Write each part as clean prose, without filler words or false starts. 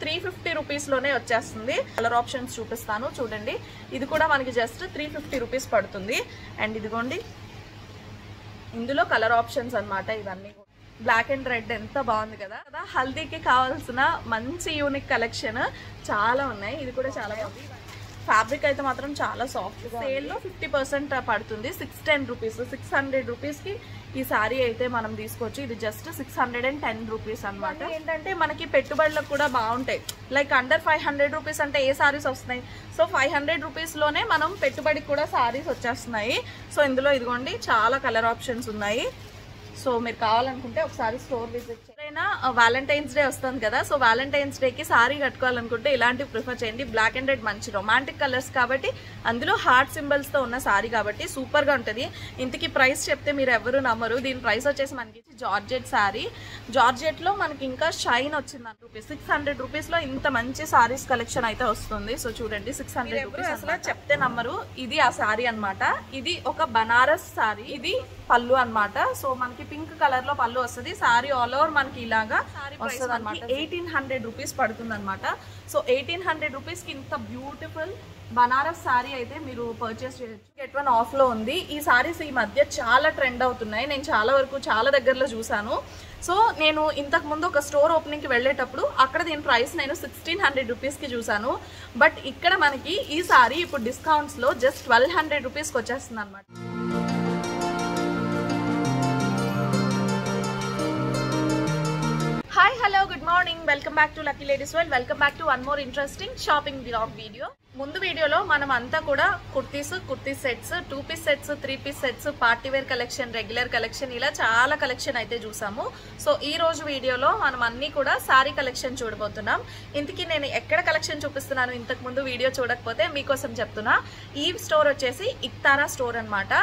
350 rupees లోనే వచ్చేస్తుంది. Colour options చూపిస్తాను చూడండి. ఇది కూడా మనకి జస్ట్ 350 రూపీస్ పడుతుంది. అండ్ ఇదిగోండి ఇందులో కలర్ ఆప్షన్స్ అన్నమాట. ఇవన్నీ బ్లాక్ అండ్ రెడ్ ఎంత బాగుంది కదా. హల్దీకి కావాల్సిన మంచి యూనిక్ కలెక్షన్ చాలా ఉన్నాయి. ఇది కూడా చాలా బాగుంది. ఫ్యాబ్రిక్ అయితే మాత్రం చాలా సాఫ్ట్. సేల్లో 50% పడుతుంది. 610 రూపీస్ 600 రూపీస్కి ఈ శారీ అయితే మనం తీసుకోవచ్చు. ఇది జస్ట్ 610 రూపీస్ అనమాట. ఏంటంటే మనకి పెట్టుబడులకు కూడా బాగుంటాయి. లైక్ అండర్ 500 రూపీస్ అంటే ఏ శారీస్ వస్తున్నాయి. సో 500 రూపీస్లోనే మనం పెట్టుబడికి కూడా శారీస్ వచ్చేస్తున్నాయి. సో ఇందులో ఇదిగోండి చాలా కలర్ ఆప్షన్స్ ఉన్నాయి. సో మీరు కావాలనుకుంటే ఒకసారి స్టోర్ విజిట్ చేయండి. వ్యాలంటైన్స్ డే వస్తుంది కదా. సో వ్యాలంటైన్స్ డేకి సారీ కట్టుకోవాలనుకుంటే ఇలాంటివి ప్రిఫర్ చేయండి. బ్లాక్ అండ్ రెడ్ మంచి రొమాంటిక్ కలర్స్ కాబట్టి అందులో హార్ట్ సింబల్స్తో ఉన్న సారీ కాబట్టి సూపర్గా ఉంటుంది. ఇంతకీ ప్రైస్ చెప్తే మీరు ఎవరు నమ్మరు. దీని ప్రైస్ వచ్చేసి మనకి జార్జెట్ శారీ. జార్జెట్లో మనకి ఇంకా షైన్ వచ్చింది రూపీస్ 600 రూపీస్లో ఇంత మంచి సారీస్ కలెక్షన్ అయితే వస్తుంది. సో చూడండి 600 రూపీస్ అసలు చెప్తే నమ్మరు. ఇది ఆ శారీ అనమాట. ఇది ఒక బనారస్ శారీ. ఇది పళ్ళు అన్నమాట. సో మనకి పింక్ కలర్ లో పళ్ళు వస్తుంది. సారీ ఆల్ ఓవర్ మనకి ఇలాగా వస్తుంది అనమాట. 1800 రూపీస్ పడుతుంది అనమాట. సో 1800 రూపీస్ కి ఇంత బ్యూటిఫుల్ బనారస్ సారీ అయితే మీరు పర్చేస్ చేయొచ్చు. గెట్ వన్ ఆఫ్ లో ఉంది. ఈ సారీస్ ఈ మధ్య చాలా ట్రెండ్ అవుతున్నాయి. నేను చాలా వరకు చాలా దగ్గరలో చూసాను. సో నేను ఇంతకు ముందు ఒక స్టోర్ ఓపెనింగ్ కి వెళ్ళేటప్పుడు అక్కడ దీని ప్రైస్ నేను 1600 రూపీస్ కి చూసాను. బట్ ఇక్కడ మనకి ఈ సారీ ఇప్పుడు డిస్కౌంట్స్ లో జస్ట్ 1200 రూపీస్ కి వచ్చేస్తుంది అనమాట. Hi hello good morning. Welcome back to lucky ladies world. Welcome back to one more interesting shopping blog video. ముందు వీడియోలో మనం అంతా కూడా kurti sets, 2 piece sets, 3 piece sets, party wear collection, regular collection ఇలా చాలా కలెక్షన్ అయితే చూసాము. సో ఈ రోజు వీడియోలో మనం అన్ని కూడా సారీ కలెక్షన్ చూడబోతున్నాం. ఇంతకీ నేను ఎక్కడ కలెక్షన్ చూపిస్తున్నాను ఇంతకు ముందు వీడియో చూడకపోతే మీకోసం చెప్తున్నా. ఈ స్టోర్ వచ్చేసి ఇక్తారా స్టోర్ అనమాట.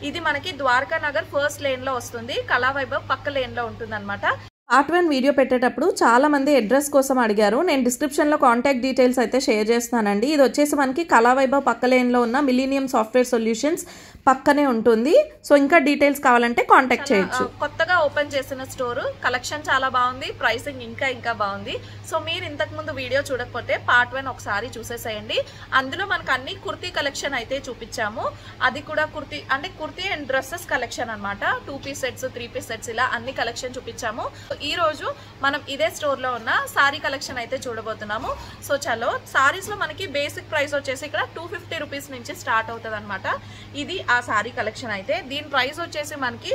ఇది మనకి ద్వారకా నగర్ ఫస్ట్ లేన్ లో వస్తుంది. కళావైభవ్ పక్క లేన్ లో ఉంటుంది అనమాట. పార్ట్ 1 వీడియో పెట్టేటప్పుడు చాలా మంది అడ్రస్ కోసం అడిగారు. నేను డిస్క్రిప్షన్లో కాంటాక్ట్ డీటెయిల్స్ అయితే షేర్ చేస్తానండి. ఇది వచ్చేసి మనకి కళావైభవ్ పక్క లేన్లో ఉన్న మిలీనియం సాఫ్ట్వేర్ సొల్యూషన్స్ పక్కనే ఉంటుంది. సో ఇంకా డీటెయిల్స్ కావాలంటే కాంటాక్ట్ చేయొచ్చు. కొత్తగా ఓపెన్ చేసిన స్టోర్, కలెక్షన్ చాలా బాగుంది, ప్రైసింగ్ ఇంకా బాగుంది. సో మీరు ఇంతకు ముందు వీడియో చూడకపోతే పార్ట్ 1 ఒకసారి చూసేసేయండి. అందులో మనకు అన్ని కుర్తీ కలెక్షన్ అయితే చూపించాము. అది కూడా కుర్తీ అండ్ డ్రెస్సెస్ కలెక్షన్ అనమాట. 2 పీస్ సెట్స్, 3 పీస్ సెట్స్ ఇలా అన్ని కలెక్షన్ చూపించాము. ఈ రోజు మనం ఇదే స్టోర్ లో ఉన్న సారీ కలెక్షన్ అయితే చూడబోతున్నాము. సో చలో, సారీస్ లో మనకి బేసిక్ ప్రైస్ వచ్చేసి ఇక్కడ 250 రూపీస్ నుంచి స్టార్ట్ అవుతుంది అనమాట. ఇది ఆ సారీ కలెక్షన్ అయితే. దీని ప్రైస్ వచ్చేసి మనకి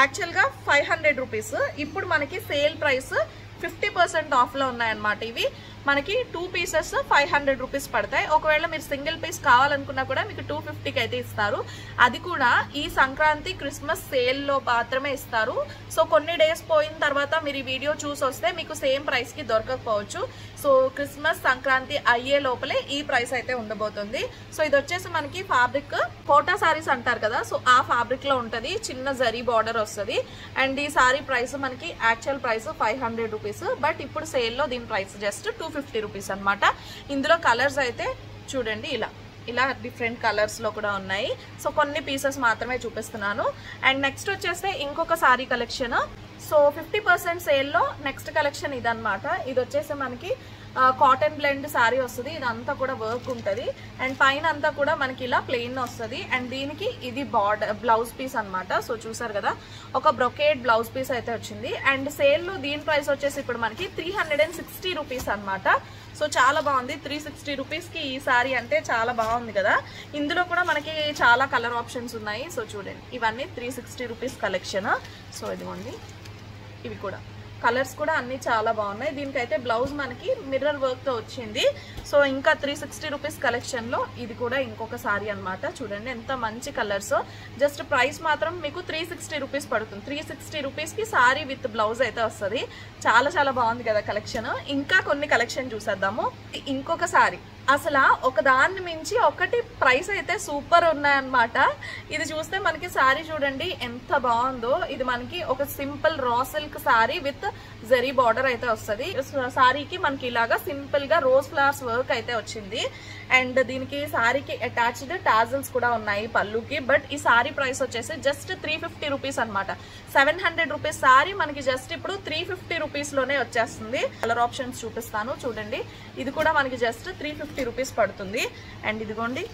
యాక్చువల్ గా 500 రూపీస్. ఇప్పుడు మనకి సేల్ ప్రైస్ 50% ఆఫ్ లో ఉన్నాయన్నమాట. ఇవి మనకి 2 పీసెస్ 500 రూపీస్ పడతాయి. ఒకవేళ మీరు సింగిల్ పీస్ కావాలనుకున్నా కూడా మీకు 250కి అయితే ఇస్తారు. అది కూడా ఈ సంక్రాంతి క్రిస్మస్ సేల్ లో మాత్రమే ఇస్తారు. సో కొన్ని డేస్ పోయిన తర్వాత మీరు ఈ వీడియో చూసి వస్తే మీకు సేమ్ ప్రైస్ కి దొరకకపోవచ్చు. సో క్రిస్మస్ సంక్రాంతి అయ్యే లోపలే ఈ ప్రైస్ అయితే ఉండబోతుంది. సో ఇది వచ్చేసి మనకి ఫ్యాబ్రిక్ కోటా సారీస్ అంటారు కదా. సో ఆ ఫ్యాబ్రిక్ లో ఉంటది. చిన్న జరీ బార్డర్ వస్తుంది. అండ్ ఈ సారీ ప్రైస్ మనకి యాక్చువల్ ప్రైస్ 500 రూపీస్. బట్ ఇప్పుడు సేల్ లో దీని ప్రైస్ జస్ట్ 250 రూపీస్ అనమాట. ఇందులో కలర్స్ అయితే చూడండి ఇలా డిఫరెంట్ కలర్స్ లో కూడా ఉన్నాయి. సో కొన్ని పీసెస్ మాత్రమే చూపిస్తున్నాను. అండ్ నెక్స్ట్ వచ్చేస్తే ఇంకొక సారీ కలెక్షన్. సో 50% సేల్లో నెక్స్ట్ కలెక్షన్ ఇదనమాట. ఇది వచ్చేసి మనకి కాటన్ బ్లెండ్ శారీ వస్తుంది. ఇదంతా కూడా వర్క్ ఉంటుంది. అండ్ పైన అంతా కూడా మనకి ఇలా ప్లెయిన్ వస్తుంది. అండ్ దీనికి ఇది బార్డర్ బ్లౌజ్ పీస్ అనమాట. సో చూసారు కదా, ఒక బ్రొకేడ్ బ్లౌజ్ పీస్ అయితే వచ్చింది. అండ్ సేల్లో దీని ప్రైస్ వచ్చేసి ఇప్పుడు మనకి 360 రూపీస్ అనమాట. సో చాలా బాగుంది. 360 రూపీస్కి ఈ శారీ అంటే చాలా బాగుంది కదా. ఇందులో కూడా మనకి చాలా కలర్ ఆప్షన్స్ ఉన్నాయి. సో చూడండి, ఇవన్నీ 360 రూపీస్ కలెక్షన్. సో ఇదిగోండి, ఇవి కూడా కలర్స్ కూడా అన్ని చాలా బాగున్నాయి. దీనికైతే బ్లౌజ్ మనకి మిర్రర్ వర్క్ తో వచ్చింది. సో ఇంకా 360 రూపీస్ కలెక్షన్ లో ఇది కూడా ఇంకొక సారీ అనమాట. చూడండి ఎంత మంచి కలర్స్. జస్ట్ ప్రైస్ మాత్రం మీకు 360 రూపీస్ పడుతుంది. 360 రూపీస్ కి సారీ విత్ బ్లౌజ్ అయితే వస్తుంది. చాలా బాగుంది కదా కలెక్షన్. ఇంకా కొన్ని కలెక్షన్ చూసేద్దాము. ఇంకొక సారీ అసలు ఒక దాన్ని మించి ఒకటి ప్రైస్ అయితే సూపర్ ఉన్నాయన్నమాట. ఇది చూస్తే మనకి శారీ చూడండి ఎంత బాగుందో. ఇది మనకి ఒక simple raw silk sari with zari border అయితే వస్తుంది. శారీకి మనకి ఇలాగా సింపుల్ గా రోజ్ ఫ్లవర్స్ వర్క్ అయితే వచ్చింది. అండ్ దీనికి శారీకి అటాచ్డ్ టాజల్స్ కూడా ఉన్నాయి పళ్ళుకి. బట్ ఈ శారీ ప్రైస్ వచ్చేసి జస్ట్ 350 రూపీస్ అనమాట. 700 రూపీస్ శారీ మనకి జస్ట్ ఇప్పుడు 350 రూపీస్ లోనే వచ్చేస్తుంది. కలర్ ఆప్షన్స్ చూపిస్తాను చూడండి. ఇది కూడా మనకి జస్ట్ 350 రూపీస్ పడుతుంది. అండ్ ఇదిగోండి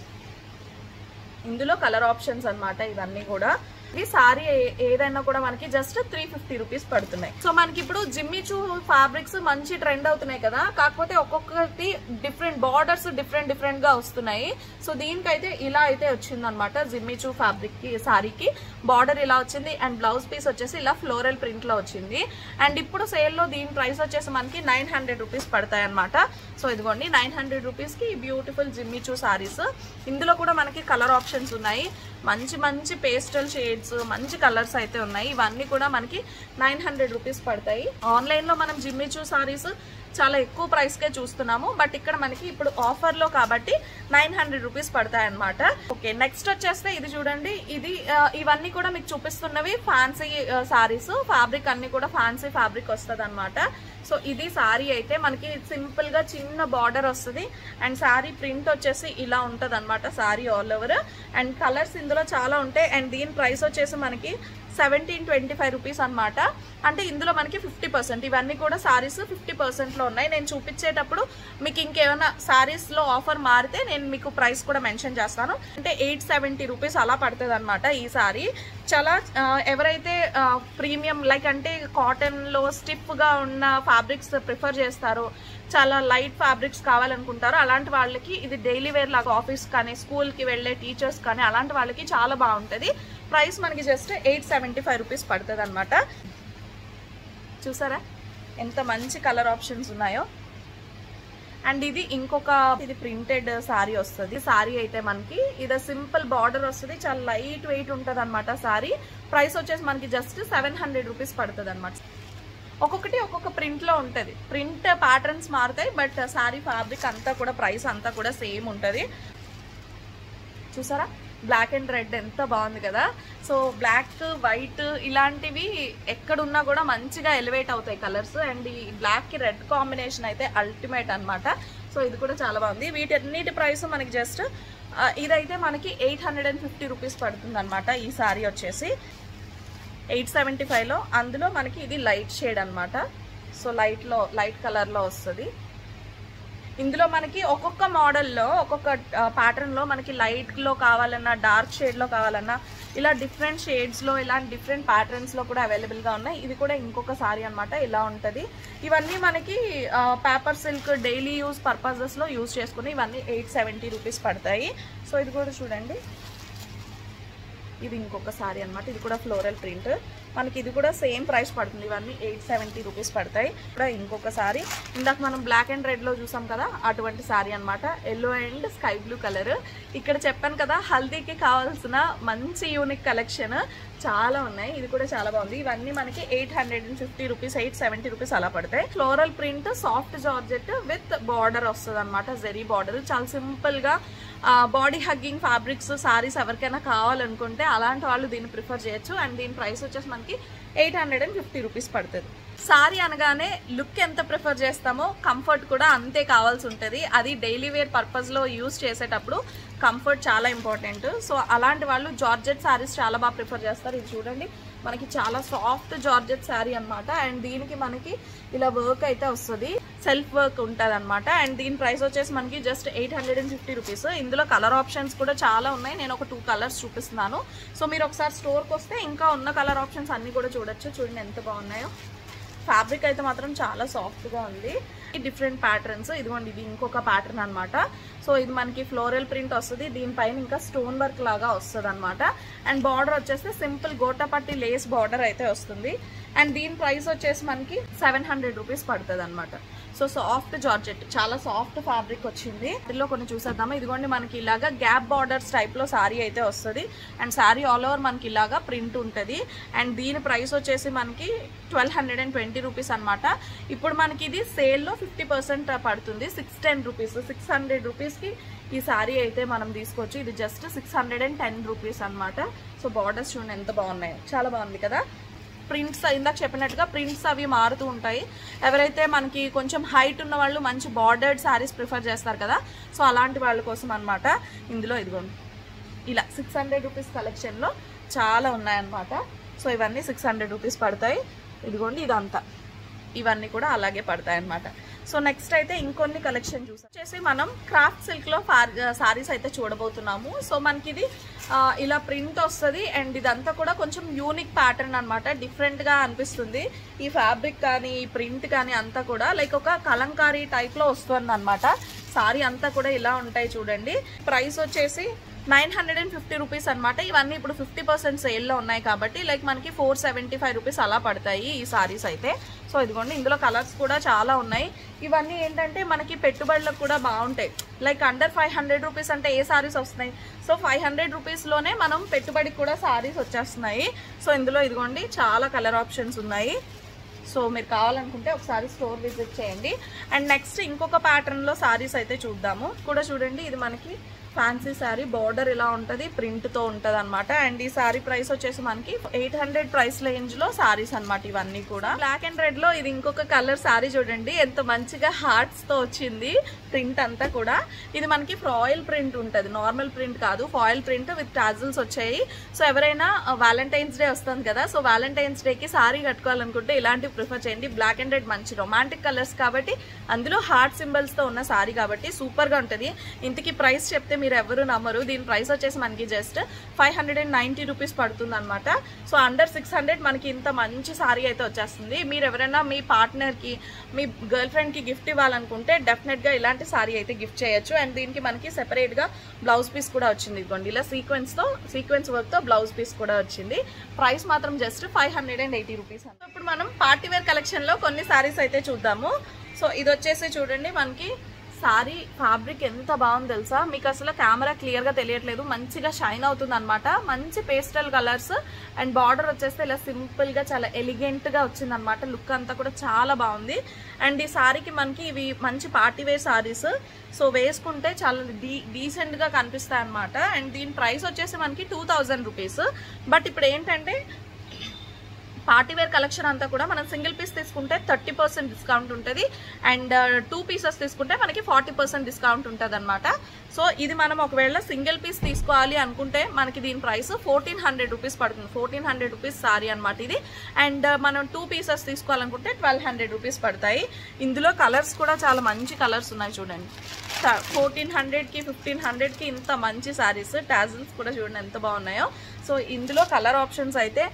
ఇందులో కలర్ ఆప్షన్స్ అన్నమాట ఇవన్నీ కూడా. ఈ సారీ ఏదైనా కూడా మనకి జస్ట్ 350 రూపీస్ పడుతున్నాయి. సో మనకి ఇప్పుడు జిమ్మి చూ ఫ్యాబ్రిక్స్ మంచి ట్రెండ్ అవుతున్నాయి కదా, కాకపోతే ఒక్కొక్కటి డిఫరెంట్ బార్డర్స్ డిఫరెంట్ గా వస్తున్నాయి. సో దీనికైతే ఇలా అయితే వచ్చింది అనమాట. జిమ్మి చూ ఫ్యాబ్రిక్ కి సారీకి బార్డర్ ఇలా వచ్చింది అండ్ బ్లౌజ్ పీస్ వచ్చేసి ఇలా ఫ్లోరల్ ప్రింట్ లో వచ్చింది. అండ్ ఇప్పుడు సేల్ లో దీని ప్రైస్ వచ్చేసి మనకి 900 రూపీస్ పడతాయి అనమాట. సో ఇదిగోండి 900 రూపీస్ కి బ్యూటిఫుల్ జిమ్మి చూ సారీస్. ఇందులో కూడా మనకి కలర్ ఆప్షన్స్ ఉన్నాయి. మంచి పేస్టల్ షేడ్స్ మంచి కలర్స్ అయితే ఉన్నాయి. ఇవన్నీ కూడా మనకి 900 రూపీస్ పడతాయి. ఆన్లైన్ లో మనం జిమ్మి చూ సారీస్ చాలా ఎక్కువ ప్రైస్ కే చూస్తున్నాము. బట్ ఇక్కడ మనకి ఇప్పుడు ఆఫర్ లో కాబట్టి 900 రూపీస్ పడతాయి అనమాట. ఓకే నెక్స్ట్ వచ్చేస్తే ఇది చూడండి. ఇది ఇవన్నీ కూడా మీకు చూపిస్తున్నవి ఫ్యాన్సీ సారీస్. ఫ్యాబ్రిక్ అన్ని కూడా ఫ్యాన్సీ ఫ్యాబ్రిక్ వస్తుంది అనమాట. సో ఇది సారీ అయితే మనకి సింపుల్ గా చిన్న బార్డర్ వస్తుంది అండ్ సారీ ప్రింట్ వచ్చేసి ఇలా ఉంటది అనమాట sorry all over. And colours ఇందులో చాలా ఉంటాయి. అండ్ దీని ప్రైస్ వచ్చేసి మనకి 1725 రూపీస్ అనమాట. అంటే ఇందులో మనకి 50%. ఇవన్నీ కూడా సారీస్ 50% లో ఉన్నాయి. నేను చూపించేటప్పుడు మీకు ఇంకేమైనా సారీస్ లో ఆఫర్ మారితే నేను మీకు ప్రైస్ కూడా మెన్షన్ చేస్తాను. అంటే 870 రూపీస్ అలా పడుతుంది అనమాట ఈ సారీ. చాలా ఎవరైతే ప్రీమియం లైక్ అంటే కాటన్ లో స్టిఫ్ గా ఉన్న ఫ్యాబ్రిక్స్ ప్రిఫర్ చేస్తారో, చాలా లైట్ ఫ్యాబ్రిక్స్ కావాలనుకుంటారో అలాంటి వాళ్ళకి ఇది డైలీ వేర్ లాగా ఆఫీస్ కానీ స్కూల్ కి వెళ్లే టీచర్స్ కానీ అలాంటి వాళ్ళకి చాలా బాగుంటది. ప్రైస్ మనకి జస్ట్ 875 రూపీస్ పడుతుంది అనమాట. చూసారా ఎంత మంచి కలర్ ఆప్షన్స్ ఉన్నాయో. అండ్ ఇది ఇది ప్రింటెడ్ సారీ వస్తుంది. సారీ అయితే మనకి ఇది సింపుల్ బార్డర్ వస్తుంది. చాలా లైట్ వెయిట్ ఉంటది అనమాట సారీ. ప్రైస్ వచ్చేసి మనకి జస్ట్ 700 రూపీస్ పడుతుంది అనమాట. ఒక్కొక్కటి ఒక్కొక్క ప్రింట్ లో ఉంటది. ప్రింట్ ప్యాటర్న్స్ మారుతాయి బట్ సారీ ఫ్యాబ్రిక్ అంతా కూడా ప్రైస్ అంతా కూడా సేమ్ ఉంటది. చూసారా బ్లాక్ అండ్ రెడ్ ఎంత బాగుంది కదా. సో బ్లాక్ వైట్ ఇలాంటివి ఎక్కడున్నా కూడా మంచిగా ఎలివేట్ అవుతాయి కలర్స్. అండ్ ఈ బ్లాక్ కి రెడ్ కాంబినేషన్ అయితే అల్టిమేట్ అనమాట. సో ఇది కూడా చాలా బాగుంది. వీటన్నిటి ప్రైస్ మనకి జస్ట్ ఇదైతే మనకి 850 రూపీస్ పడుతుంది అనమాట. ఈ సారీ వచ్చేసి 875 లో. అందులో మనకి ఇది లైట్ షేడ్ అనమాట. సో లైట్ కలర్ లో వస్తుంది. ఇందులో మనకి ఒక్కొక్క మోడల్లో ఒక్కొక్క ప్యాటర్న్ లో మనకి లైట్ లో కావాలన్నా డార్క్ షేడ్ లో కావాలన్నా ఇలా డిఫరెంట్ షేడ్స్ లో ఇలాంటి డిఫరెంట్ ప్యాటర్న్స్ లో కూడా అవైలబుల్ గా ఉన్నాయి. ఇది కూడా ఇంకొక సారీ అనమాట. ఇలా ఉంటది. ఇవన్నీ మనకి paper silk daily use purposes లో యూజ్ చేసుకుని ఇవన్నీ 870 రూపీస్ పడతాయి. సో ఇది కూడా చూడండి. ఇది ఇంకొక సారీ అనమాట. ఇది కూడా ఫ్లోరల్ ప్రింట్. మనకి ఇది కూడా సేమ్ ప్రైస్ పడుతుంది. ఇవన్నీ 870 రూపీస్ పడతాయి. ఇక్కడ ఇంకొక సారీ ఇందాక మనం బ్లాక్ అండ్ రెడ్ లో చూసాం కదా అటువంటి సారీ అనమాట. Yellow and sky blue colour. ఇక్కడ చెప్పాను కదా హల్దీకి కావాల్సిన మంచి యూనిక్ కలెక్షన్ చాలా ఉన్నాయి. ఇది కూడా చాలా బాగుంది. ఇవన్నీ మనకి 850 రూపీస్ 870 రూపీస్ అలా పడతాయి. Floral print soft georgette with border వస్తుంది అనమాట. జరీ బార్డర్. చాలా సింపుల్ గా బాడీ హగ్గింగ్ ఫ్యాబ్రిక్స్ సారీస్ ఎవరికైనా కావాలనుకుంటే అలాంటి వాళ్ళు దీన్ని ప్రిఫర్ చేయొచ్చు. అండ్ దీని ప్రైస్ వచ్చేసి మనకి 850 రూపీస్ పడుతుంది. సారీ అనగానే లుక్ ఎంత ప్రిఫర్ చేస్తామో కంఫర్ట్ కూడా అంతే కావాల్సి ఉంటుంది. అది డైలీ వేర్ పర్పస్ లో యూజ్ చేసేటప్పుడు కంఫర్ట్ చాలా ఇంపార్టెంట్. సో అలాంటి వాళ్ళు జార్జెట్ సారీస్ చాలా బాగా ప్రిఫర్ చేస్తారు. ఇది చూడండి మనకి చాలా సాఫ్ట్ జార్జెట్ సారీ అనమాట. అండ్ దీనికి మనకి ఇలా వర్క్ అయితే వస్తుంది. సెల్ఫ్ వర్క్ ఉంటుంది అనమాట. అండ్ దీని ప్రైస్ వచ్చేసి మనకి జస్ట్ 850 రూపీస్. ఇందులో కలర్ ఆప్షన్స్ కూడా చాలా ఉన్నాయి. నేను ఒక 2 కలర్స్ చూపిస్తున్నాను. సో మీరు ఒకసారి స్టోర్కి వస్తే ఇంకా ఉన్న కలర్ ఆప్షన్స్ అన్ని కూడా చూడొచ్చు. చూడండి ఎంత బాగున్నాయో. ఫ్యాబ్రిక్ అయితే మాత్రం చాలా సాఫ్ట్ గా ఉంది. Different patterns. ఇదిగోండి ఇది ఇంకొక ప్యాటర్న్ అనమాట. సో ఇది మనకి ఫ్లోరల్ ప్రింట్ వస్తుంది. దీనిపైన ఇంకా స్టోన్ వర్క్ లాగా వస్తుంది అనమాట. అండ్ బార్డర్ వచ్చేసి సింపుల్ గోటాపట్టి లేస్ బార్డర్ అయితే వస్తుంది. అండ్ దీని ప్రైస్ వచ్చేసి మనకి 700 రూపీస్ పడుతుంది అనమాట. సో సాఫ్ట్ జార్జెట్, చాలా సాఫ్ట్ ఫ్యాబ్రిక్ వచ్చింది. ఇందులో కొన్ని చూసేద్దాము. ఇదిగోండి మనకి ఇలాగా గ్యాప్ బార్డర్స్ టైప్లో శారీ అయితే వస్తుంది. అండ్ శారీ ఆల్ ఓవర్ మనకి ఇలాగా ప్రింట్ ఉంటుంది. అండ్ దీని ప్రైస్ వచ్చేసి మనకి 1220 రూపీస్ అనమాట. ఇప్పుడు మనకి ఇది సేల్లో 50% పడుతుంది. 610 రూపీస్, 600 రూపీస్కి ఈ శారీ అయితే మనం తీసుకోవచ్చు. ఇది జస్ట్ 610 రూపీస్ అనమాట. సో బార్డర్స్ చూడండి ఎంత బాగున్నాయో, చాలా బాగుంది కదా. ప్రింట్స్ ఇందాక చెప్పినట్టుగా ప్రింట్స్ అవి మారుతూ ఉంటాయి. ఎవరైతే మనకి కొంచెం హైట్ ఉన్న వాళ్ళు మంచి బార్డర్డ్ శారీస్ ప్రిఫర్ చేస్తారు కదా, సో అలాంటి వాళ్ళ కోసం అనమాట. ఇందులో ఇదిగోండి ఇలా 600 రూపీస్ కలెక్షన్లో చాలా ఉన్నాయన్నమాట. సో ఇవన్నీ 600 రూపీస్ పడతాయి. ఇదిగోండి ఇదంతా, ఇవన్నీ కూడా అలాగే పడతాయి అన్నమాట. సో నెక్స్ట్ అయితే ఇంకొన్ని కలెక్షన్ వచ్చేసి మనం క్రాఫ్ట్ సిల్క్లో శారీస్ అయితే చూడబోతున్నాము. సో మనకి ఇది ఇలా ప్రింట్ వస్తుంది. అండ్ ఇదంతా కూడా కొంచెం యూనిక్ ప్యాటర్న్ అనమాట, డిఫరెంట్గా అనిపిస్తుంది. ఈ ఫ్యాబ్రిక్ కానీ ఈ ప్రింట్ కానీ అంతా కూడా లైక్ ఒక కలంకారీ టైప్లో వస్తుంది అనమాట. శారీ అంతా కూడా ఇలా ఉంటాయి చూడండి. ప్రైస్ వచ్చేసి 950 రూపీస్ అనమాట. ఇవన్నీ ఇప్పుడు 50% సేల్లో ఉన్నాయి కాబట్టి లైక్ మనకి 475 రూపీస్ అలా పడతాయి ఈ సారీస్ అయితే. సో ఇదిగోండి ఇందులో కలర్స్ కూడా చాలా ఉన్నాయి. ఇవన్నీ ఏంటంటే మనకి పెట్టుబడులకు కూడా బాగుంటాయి. లైక్ అండర్ 500 రూపీస్ అంటే ఏ సారీస్ వస్తున్నాయి. సో 500 రూపీస్లోనే మనం పెట్టుబడికి కూడా సారీస్ వచ్చేస్తున్నాయి. సో ఇందులో ఇదిగోండి చాలా కలర్ ఆప్షన్స్ ఉన్నాయి. సో మీరు కావాలనుకుంటే ఒకసారి స్టోర్ విజిట్ చేయండి. అండ్ నెక్స్ట్ ఇంకొక ప్యాటర్న్లో సారీస్ అయితే చూద్దాము. కూడా చూడండి ఇది మనకి ఫ్యాన్సీ శారీ, బార్డర్ ఇలా ఉంటుంది, ప్రింట్తో ఉంటుంది అనమాట. అండ్ ఈ శారీ ప్రైస్ వచ్చేసి మనకి 800 ప్రైస్ రేంజ్లో శారీస్ అనమాట. ఇవన్నీ కూడా బ్లాక్ అండ్ రెడ్లో ఇది ఇంకొక కలర్ శారీ చూడండి ఎంత మంచిగా హార్ట్స్తో వచ్చింది ప్రింట్ అంతా కూడా. ఇది మనకి ఫాయిల్ ప్రింట్ ఉంటుంది, నార్మల్ ప్రింట్ కాదు, ఫాయిల్ ప్రింట్ విత్ టాజిల్స్ వచ్చాయి. సో ఎవరైనా వ్యాలంటైన్స్ డే వస్తుంది కదా, సో వ్యాలంటైన్స్ డేకి శారీ కట్టుకోవాలనుకుంటే ఇలాంటివి ప్రిఫర్ చేయండి. బ్లాక్ అండ్ రెడ్ మంచి రొమాంటిక్ కలర్స్ కాబట్టి, అందులో హార్ట్ సింబల్స్తో ఉన్న శారీ కాబట్టి సూపర్గా ఉంటుంది. ఇంతకీ ప్రైస్ చెప్తే మీరు ఎవరు నమ్మరు. దీని ప్రైస్ వచ్చేసి మనకి జస్ట్ 590 రూపీస్ పడుతుంది అనమాట. సో అండర్ 600 మనకి ఇంత మంచి శారీ అయితే వచ్చేస్తుంది. మీరు ఎవరైనా మీ పార్ట్నర్కి, మీ గర్ల్ ఫ్రెండ్కి గిఫ్ట్ ఇవ్వాలనుకుంటే డెఫినెట్గా ఇలాంటి శారీ అయితే గిఫ్ట్ చేయొచ్చు. అండ్ దీనికి మనకి సెపరేట్గా బ్లౌజ్ పీస్ కూడా వచ్చింది. ఇదిగోండి ఇలా సీక్వెన్స్ వర్క్తో బ్లౌజ్ పీస్ కూడా వచ్చింది. ప్రైస్ మాత్రం జస్ట్ 580 రూపీస్. ఇప్పుడు మనం పార్టీవేర్ కలెక్షన్లో కొన్ని శారీస్ అయితే చూద్దాము. సో ఇది వచ్చేసి చూడండి మనకి సారీ ఫ్యాబ్రిక్ ఎంత బాగుంది తెలుసా. మీకు అసలు కెమెరా క్లియర్గా తెలియట్లేదు, మంచిగా షైన్ అవుతుంది అనమాట. మంచి పేస్టల్ కలర్స్ అండ్ బార్డర్ వచ్చేస్తే ఇలా సింపుల్గా చాలా ఎలిగెంట్గా వచ్చింది అనమాట. లుక్ అంతా కూడా చాలా బాగుంది. అండ్ ఈ సారీకి మనకి ఇవి మంచి పార్టీవేర్ సారీస్. సో వేసుకుంటే చాలా డీసెంట్గా కనిపిస్తాయి అనమాట. అండ్ దీని ప్రైస్ వచ్చేసి మనకి 2000 రూపీస్. బట్ ఇప్పుడు ఏంటంటే పార్టీవేర్ కలెక్షన్ అంతా కూడా మనం సింగిల్ పీస్ తీసుకుంటే 30% డిస్కౌంట్ ఉంటుంది. అండ్ 2 పీసెస్ తీసుకుంటే మనకి 40% డిస్కౌంట్ ఉంటుంది అనమాట. సో ఇది మనం ఒకవేళ సింగిల్ పీస్ తీసుకోవాలి అనుకుంటే మనకి దీని ప్రైస్ 1400 రూపీస్ పడుతుంది. 1400 రూపీస్ సారీ అనమాట ఇది. అండ్ మనం 2 పీసెస్ తీసుకోవాలనుకుంటే 1200 రూపీస్ పడతాయి. ఇందులో కలర్స్ కూడా చాలా మంచి కలర్స్ ఉన్నాయి చూడండి. 1400కి 1500కి ఇంత మంచి శారీస్. టాజిల్స్ కూడా చూడండి ఎంత బాగున్నాయో. సో ఇందులో కలర్ ఆప్షన్స్ అయితే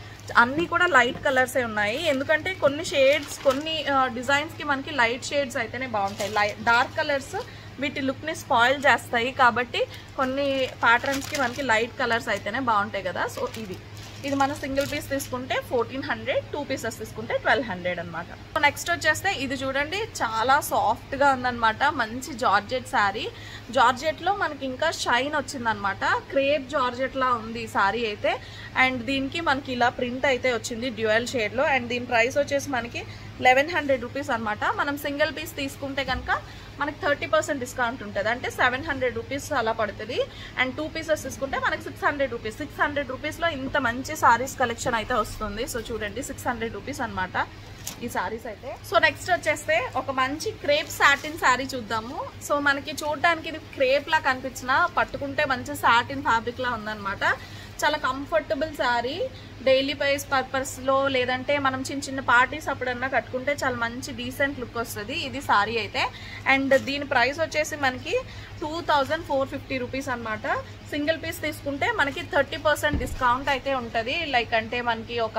అన్నీ కూడా లైట్ కలర్సే ఉన్నాయి. ఎందుకంటే కొన్ని షేడ్స్, కొన్ని డిజైన్స్కి మనకి లైట్ షేడ్స్ అయితేనే బాగుంటాయి. డార్క్ కలర్స్ వీటి లుక్ని స్పాయిల్ చేస్తాయి కాబట్టి కొన్ని ప్యాటర్న్స్కి మనకి లైట్ కలర్స్ అయితేనే బాగుంటాయి కదా. సో ఇది మనం సింగిల్ పీస్ తీసుకుంటే 1400, 2 పీసెస్ తీసుకుంటే 1200 అనమాట. సో నెక్స్ట్ వచ్చేస్తే ఇది చూడండి చాలా సాఫ్ట్గా ఉందన్నమాట. మంచి జార్జెట్ శారీ. జార్జెట్లో మనకి ఇంకా షైన్ వచ్చిందనమాట. క్రేప్ జార్జెట్లా ఉంది ఈ శారీ అయితే. అండ్ దీనికి మనకి ఇలా ప్రింట్ అయితే వచ్చింది డ్యూయల్ షేడ్లో. అండ్ దీని ప్రైస్ వచ్చేసి మనకి 1100 రూపీస్ అనమాట. మనం సింగిల్ పీస్ తీసుకుంటే కనుక మనకి 30% డిస్కౌంట్ ఉంటుంది, అంటే 700 రూపీస్ అలా పడుతుంది. అండ్ 2 పీసెస్ తీసుకుంటే మనకి 600 రూపీస్. 600 రూపీస్లో ఇంత మంచి సారీస్ కలెక్షన్ అయితే వస్తుంది. సో చూడండి 600 రూపీస్ అనమాట ఈ సారీస్ అయితే. సో నెక్స్ట్ వచ్చేస్తే ఒక మంచి క్రేప్ సాటిన్ శారీ చూద్దాము. సో మనకి చూడడానికి ఇది క్రేప్ లా కనిపించినా పట్టుకుంటే మంచి సాటిన్ ఫ్యాబ్రిక్ లా ఉందన్నమాట. చాలా కంఫర్టబుల్ శారీ. డైలీ వేర్ పర్పస్లో లేదంటే మనం చిన్న చిన్న పార్టీస్ అప్పుడన్నా కట్టుకుంటే చాలా మంచి డీసెంట్ లుక్ వస్తుంది ఇది శారీ అయితే. అండ్ దీని ప్రైస్ వచ్చేసి మనకి 2450 రూపీస్ అనమాట. సింగిల్ పీస్ తీసుకుంటే మనకి 30% డిస్కౌంట్ అయితే ఉంటుంది. లైక్ అంటే మనకి ఒక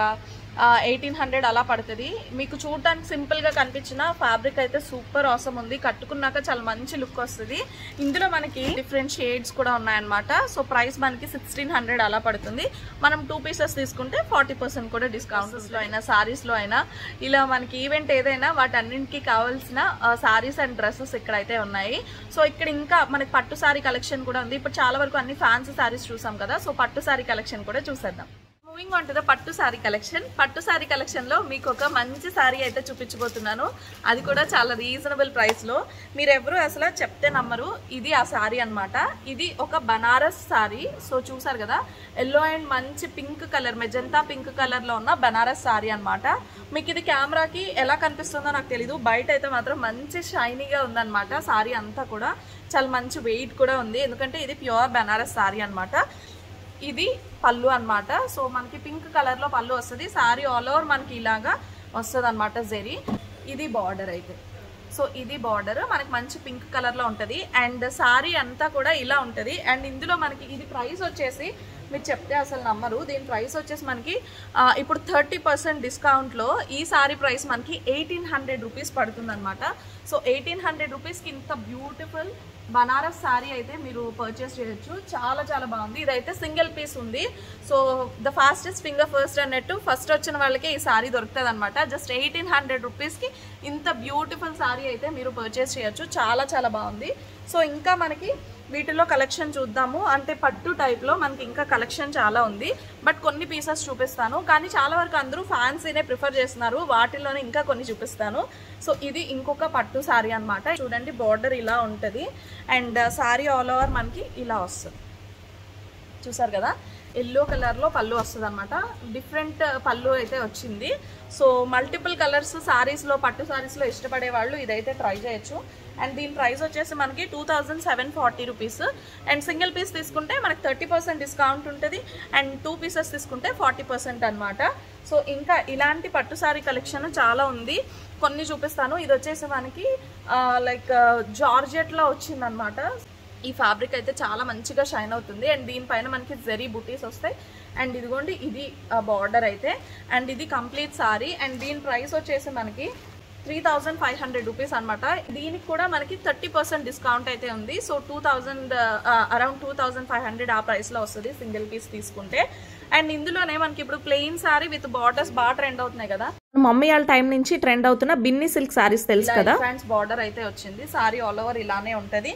1800 అలా పడుతుంది. మీకు చూడడానికి సింపుల్గా కనిపించిన ఫ్యాబ్రిక్ అయితే సూపర్ ఆసమ్ ఉంది. కట్టుకున్నాక చాలా మంచి లుక్ వస్తుంది. ఇందులో మనకి డిఫరెంట్ షేడ్స్ కూడా ఉన్నాయన్నమాట. సో ప్రైస్ మనకి 1600 అలా పడుతుంది. మనం 2 పీసెస్ తీసుకుంటే 40% కూడా డిస్కౌంట్స్లో అయినా సారీస్లో అయినా ఇలా మనకి ఈవెంట్ ఏదైనా వాటన్నింటికి కావాల్సిన సారీస్ అండ్ డ్రెస్సెస్ ఇక్కడైతే ఉన్నాయి. సో ఇక్కడ ఇంకా మనకి పట్టు సారీ కలెక్షన్ కూడా ఉంది. ఇప్పుడు చాలా వరకు అన్ని ఫ్యాన్సీ సారీస్ చూసాం కదా, సో పట్టు సారీ కలెక్షన్ కూడా చూసేద్దాం. మూవింగ్ ఆన్ టు ద పట్టు సారీ కలెక్షన్. పట్టు సారీ కలెక్షన్లో మీకు ఒక మంచి సారీ అయితే చూపించబోతున్నాను. అది కూడా చాలా రీజనబుల్ ప్రైస్లో. మీరు ఎవరు అసలు చెప్తే నమ్మరు. ఇది ఆ సారీ అనమాట. ఇది ఒక బనారస్ సారీ. సో చూసారు కదా, ఎల్లో అండ్ మంచి పింక్ కలర్, మెజంతా పింక్ కలర్లో ఉన్న బనారస్ సారీ అనమాట. మీకు ఇది కెమెరాకి ఎలా కనిపిస్తుందో నాకు తెలీదు, బయట అయితే మాత్రం మంచి షైనీగా ఉందన్నమాట. సారీ అంతా కూడా చాలా మంచి వెయిట్ కూడా ఉంది, ఎందుకంటే ఇది ప్యూర్ బనారస్ సారీ అనమాట. ఇది పళ్ళు అన్నమాట. సో మనకి పింక్ కలర్లో పళ్ళు వస్తుంది. సారీ ఆల్ ఓవర్ మనకి ఇలాగా వస్తుంది అనమాట జరీ. ఇది బార్డర్ అయితే. సో ఇది బార్డర్ మనకి మంచి పింక్ కలర్లో ఉంటుంది. అండ్ సారీ అంతా కూడా ఇలా ఉంటుంది. అండ్ ఇందులో మనకి ఇది ప్రైస్ వచ్చేసి మీరు చెప్తే అసలు నమ్మరు. దీని ప్రైస్ వచ్చేసి మనకి ఇప్పుడు 30% డిస్కౌంట్లో ఈ సారీ ప్రైస్ మనకి 1800 రూపీస్ పడుతుంది అనమాట. సో 1800 రూపీస్కి ఇంత బ్యూటిఫుల్ బనారస్ సారీ అయితే మీరు పర్చేస్ చేయొచ్చు. చాలా చాలా బాగుంది. ఇదైతే సింగిల్ పీస్ ఉంది. So the fastest finger first అన్నట్టు ఫస్ట్ వచ్చిన వాళ్ళకి ఈ సారీ దొరుకుతుంది అనమాట. జస్ట్ 1800 రూపీస్కి ఇంత బ్యూటిఫుల్ సారీ అయితే మీరు పర్చేస్ చేయొచ్చు. చాలా చాలా బాగుంది. సో ఇంకా మనకి వీటిలో కలెక్షన్ చూద్దాము. అంటే పట్టు టైప్లో మనకి ఇంకా కలెక్షన్ చాలా ఉంది, బట్ కొన్ని పీసెస్ చూపిస్తాను. కానీ చాలా వరకు అందరూ ఫ్యాన్సీనే ప్రిఫర్ చేస్తున్నారు, వాటిల్లోనే ఇంకా కొన్ని చూపిస్తాను. సో ఇది ఇంకొక పట్టు సారీ అనమాట. చూడండి, బార్డర్ ఇలా ఉంటుంది అండ్ సారీ ఆల్ ఓవర్ మనకి ఇలా వస్తుంది. చూసారు కదా, ఎల్లో కలర్లో పళ్ళు వస్తుంది అనమాట. డిఫరెంట్ పళ్ళు అయితే వచ్చింది. సో మల్టిపుల్ కలర్స్ సారీస్లో, పట్టు సారీస్లో ఇష్టపడే వాళ్ళు ఇదైతే ట్రై చేయొచ్చు. అండ్ దీని ప్రైస్ వచ్చేసి మనకి 2740 రూపీస్. అండ్ సింగిల్ పీస్ తీసుకుంటే మనకి 30% డిస్కౌంట్ ఉంటుంది. అండ్ 2 పీసెస్ తీసుకుంటే 40% అనమాట. సో ఇంకా ఇలాంటి పట్టు సారీ కలెక్షన్ చాలా ఉంది, కొన్ని చూపిస్తాను. ఇది వచ్చేసి మనకి లైక్ జార్జెట్లో వచ్చిందనమాట. ఈ ఫ్యాబ్రిక్ అయితే చాలా మంచిగా షైన్ అవుతుంది. అండ్ దీనిపైన మనకి జరీ బుటీస్ వస్తాయి. అండ్ ఇదిగోండి, ఇది బార్డర్ అయితే. అండ్ ఇది కంప్లీట్ సారీ. అండ్ దీని ప్రైస్ వచ్చేసి మనకి 3500 రూపీస్ అనమాట. దీనికి కూడా మనకి 30% డిస్కౌంట్ అయితే ఉంది. సో 2000 అరౌండ్ 2500 ఆ ప్రైస్లో వస్తుంది సింగిల్ పీస్ తీసుకుంటే. అండ్ ఇందులోనే మనకి ఇప్పుడు ప్లెయిన్ సారీ విత్ బార్డర్స్ బాగా ట్రెండ్ అవుతున్నాయి కదా. మమ్మీ వాళ్ళ టైం నుంచి ట్రెండ్ అవుతున్న బిన్ని సిల్క్ సారీస్ తెలుసు కదా. ఫ్రెండ్స్ బార్డర్ అయితే వచ్చింది. సారీ ఆల్ ఓవర్ ఇలానే ఉంటుంది.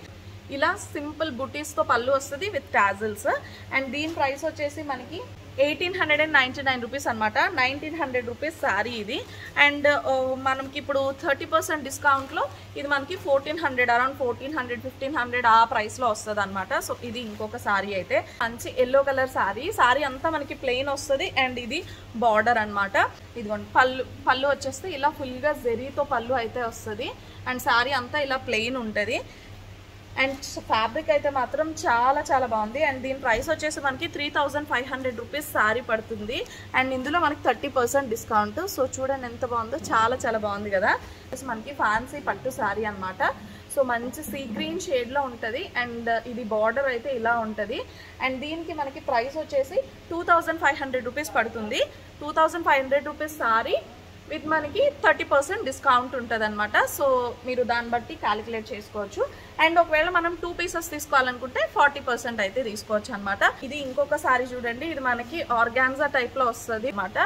ఇలా సింపుల్ బుటీస్తో పళ్ళు వస్తుంది విత్ టాజిల్స్. అండ్ దీని ప్రైస్ వచ్చేసి మనకి 1899 రూపీస్ అనమాట. 1900 రూపీస్ సారీ ఇది. అండ్ మనకి ఇప్పుడు 30% డిస్కౌంట్లో ఇది మనకి 1400, అరౌండ్ 1400, 1500 ఆ ప్రైస్లో వస్తుంది అనమాట. సో ఇది ఇంకొక సారీ అయితే. మంచి ఎల్లో కలర్ సారీ. సారీ అంతా మనకి ప్లెయిన్ వస్తుంది. అండ్ ఇది బార్డర్ అనమాట. ఇదిగోండి, పళ్ళు వచ్చేస్తే ఇలా ఫుల్గా జెరీతో పళ్ళు అయితే వస్తుంది. అండ్ సారీ అంతా ఇలా ప్లెయిన్ ఉంటుంది. అండ్ ఫ్యాబ్రిక్ అయితే మాత్రం చాలా చాలా బాగుంది. అండ్ దీని ప్రైస్ వచ్చేసి మనకి 3500 రూపీస్ సారీ పడుతుంది. అండ్ ఇందులో మనకి 30% డిస్కౌంట్. సో చూడండి ఎంత బాగుందో, చాలా చాలా బాగుంది కదా. మనకి ఫ్యాన్సీ పట్టు సారీ అనమాట. సో మంచి సీ గ్రీన్ షేడ్లో ఉంటుంది. అండ్ ఇది బార్డర్ అయితే ఇలా ఉంటుంది. అండ్ దీనికి మనకి ప్రైస్ వచ్చేసి 2500 రూపీస్ పడుతుంది. 2500 రూపీస్ సారీ విత్ మనకి 30% డిస్కౌంట్ ఉంటుంది అనమాట. సో మీరు దాన్ని బట్టి క్యాలిక్యులేట్ చేసుకోవచ్చు. అండ్ ఒకవేళ మనం 2 పీసెస్ తీసుకోవాలనుకుంటే 40% అయితే తీసుకోవచ్చు అనమాట. ఇది ఇంకొక సారీ చూడండి. ఇది మనకి ఆర్గాన్జా టైప్లో వస్తుంది అనమాట.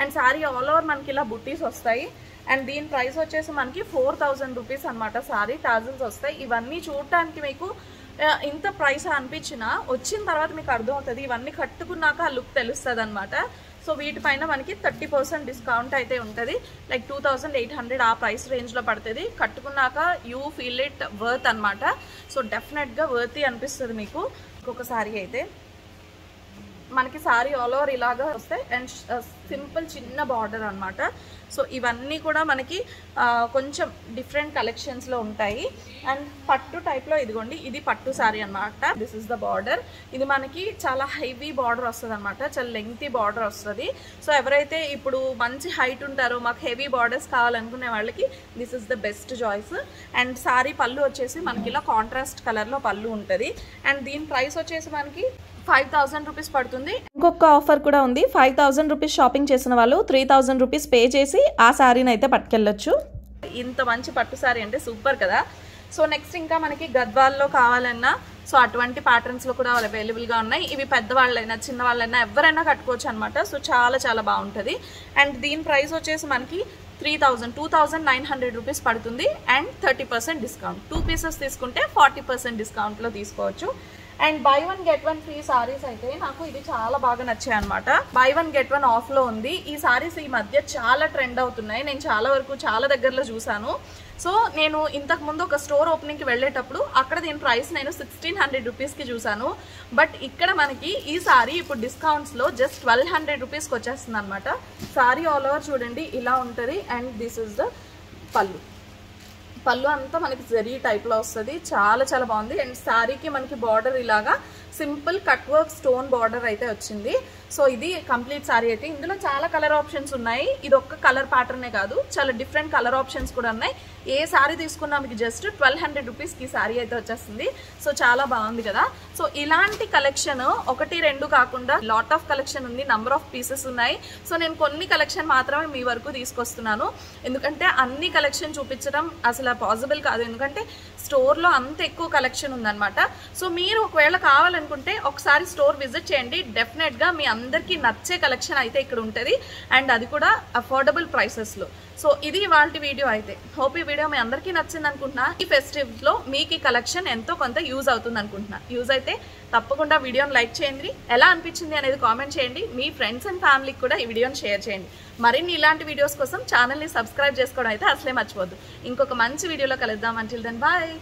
అండ్ సారీ ఆల్ ఓవర్ మనకి ఇలా బుట్టీస్ వస్తాయి. అండ్ దీని ప్రైస్ వచ్చేసి మనకి 4000 రూపీస్ అనమాట. సారీ టాజిల్స్ వస్తాయి. ఇవన్నీ చూడటానికి మీకు ఇంత ప్రైస్ అనిపించినా వచ్చిన తర్వాత మీకు అర్థమవుతుంది. ఇవన్నీ కట్టుకున్నాక ఆ లుక్ తెలుస్తుంది అనమాట. సో వీటిపైన మనకి 30% డిస్కౌంట్ అయితే ఉంటుంది. లైక్ 2800 ఆ ప్రైస్ రేంజ్లో పడుతుంది. కట్టుకున్నాక యూ ఫీల్ ఇట్ వర్త్ అనమాట. సో డెఫినెట్గా వర్తీ అనిపిస్తుంది మీకు. ఇంకొక సారీ అయితే మనకి సారీ ఆల్ ఓవర్ ఇలాగా వస్తాయి. అండ్ సింపుల్ చిన్న బార్డర్ అనమాట. సో ఇవన్నీ కూడా మనకి కొంచెం డిఫరెంట్ కలెక్షన్స్లో ఉంటాయి. అండ్ పట్టు టైప్లో ఇదిగోండి, ఇది పట్టు సారీ అనమాట. This is the border. ఇది మనకి చాలా హెవీ బార్డర్ వస్తుంది అనమాట. చాలా లెంగ్తీ బార్డర్ వస్తుంది. సో ఎవరైతే ఇప్పుడు మంచి హైట్ ఉంటారో, మాకు హెవీ బార్డర్స్ కావాలనుకునే వాళ్ళకి this is the best choice. And sorry పళ్ళు వచ్చేసి మనకి ఇలా కాంట్రాస్ట్ కలర్లో పళ్ళు ఉంటుంది. అండ్ దీని ప్రైస్ వచ్చేసి మనకి 5000 రూపీస్ పడుతుంది. ఇంకొక ఆఫర్ కూడా ఉంది. 5000 రూపీస్ షాపింగ్ చేసిన వాళ్ళు 3000 రూపీస్ పే చేసి ఆ శారీని అయితే పట్టుకెళ్ళొచ్చు. ఇంత మంచి పట్టు శారీ అంటే సూపర్ కదా. సో నెక్స్ట్ ఇంకా మనకి గద్వాల్లో కావాలన్నా సో అటువంటి ప్యాటర్న్స్లో కూడా అవైలబుల్గా ఉన్నాయి. ఇవి పెద్దవాళ్ళైనా చిన్నవాళ్ళైనా ఎవరైనా కట్టుకోవచ్చు అనమాట. సో చాలా చాలా బాగుంటుంది. అండ్ దీని ప్రైస్ వచ్చేసి మనకి 2900 రూపీస్ పడుతుంది అండ్ 30% డిస్కౌంట్. 2 పీసెస్ తీసుకుంటే 40% డిస్కౌంట్లో తీసుకోవచ్చు. And by 1 get 1 free saris అయితే నాకు ఇది చాలా బాగా నచ్చాయి అనమాట. బై 1 గెట్ 1 ఆఫ్లో ఉంది. ఈ సారీస్ ఈ మధ్య చాలా ట్రెండ్ అవుతున్నాయి. నేను చాలా వరకు చాలా దగ్గరలో చూసాను. సో నేను ఇంతకు ముందు ఒక స్టోర్ ఓపెనింగ్కి వెళ్ళేటప్పుడు అక్కడ దీని ప్రైస్ నేను 1600 రూపీస్కి చూసాను. బట్ ఇక్కడ మనకి ఈ సారీ ఇప్పుడు డిస్కౌంట్స్లో జస్ట్ 1200 రూపీస్కి వచ్చేస్తుంది అనమాట. సారీ ఆల్ ఓవర్ చూడండి ఇలా ఉంటుంది. అండ్ దిస్ ఇస్ ద పళ్ళు అంతా మనకి జరీ టైప్లో వస్తుంది. చాలా చాలా బాగుంది. అండ్ శారీకి మనకి బార్డర్ ఇలాగా simple cut work stone border అయితే వచ్చింది. సో ఇది కంప్లీట్ శారీ అయితే. ఇందులో చాలా కలర్ ఆప్షన్స్ ఉన్నాయి. ఇది ఒక్క కలర్ ప్యాటర్నే కాదు, చాలా డిఫరెంట్ కలర్ ఆప్షన్స్ కూడా ఉన్నాయి. ఏ శారీ తీసుకున్నా మీకు జస్ట్ 1200 రూపీస్కి శారీ అయితే వచ్చేస్తుంది. సో చాలా బాగుంది కదా. సో ఇలాంటి కలెక్షన్ 1-2 కాకుండా లాట్ ఆఫ్ కలెక్షన్ ఉంది. నంబర్ ఆఫ్ పీసెస్ ఉన్నాయి. సో నేను కొన్ని కలెక్షన్ మాత్రమే మీ వరకు తీసుకొస్తున్నాను. ఎందుకంటే అన్ని కలెక్షన్ చూపించడం అసలు పాసిబుల్ కాదు. ఎందుకంటే స్టోర్లో అంత ఎక్కువ కలెక్షన్ ఉందన్నమాట. సో మీరు ఒకవేళ కావాలనుకుంటే ఒకసారి స్టోర్ విజిట్ చేయండి. డెఫినెట్గా మీ అందరికీ నచ్చే కలెక్షన్ అయితే ఇక్కడ ఉంటుంది. అండ్ అది కూడా అఫోర్డబుల్ ప్రైసెస్లో. సో ఇది ఇవాల్టి వీడియో అయితే. హోప్ ఈ వీడియో మీ అందరికీ నచ్చింది అనుకుంటున్నా. ఈ ఫెస్టివ్లో మీకు ఈ కలెక్షన్ ఎంతో కొంత యూజ్ అవుతుంది అనుకుంటున్నా. యూజ్ అయితే తప్పకుండా వీడియోని లైక్ చేయండి. ఎలా అనిపించింది అనేది కామెంట్ చేయండి. మీ ఫ్రెండ్స్ అండ్ ఫ్యామిలీకి కూడా ఈ వీడియోని షేర్ చేయండి. మరిన్ని ఇలాంటి వీడియోస్ కోసం ఛానల్ని సబ్స్క్రైబ్ చేసుకోవడం అయితే అసలే మర్చిపోద్దు. ఇంకొక మంచి వీడియోలో కలుద్దాం. Until then bye.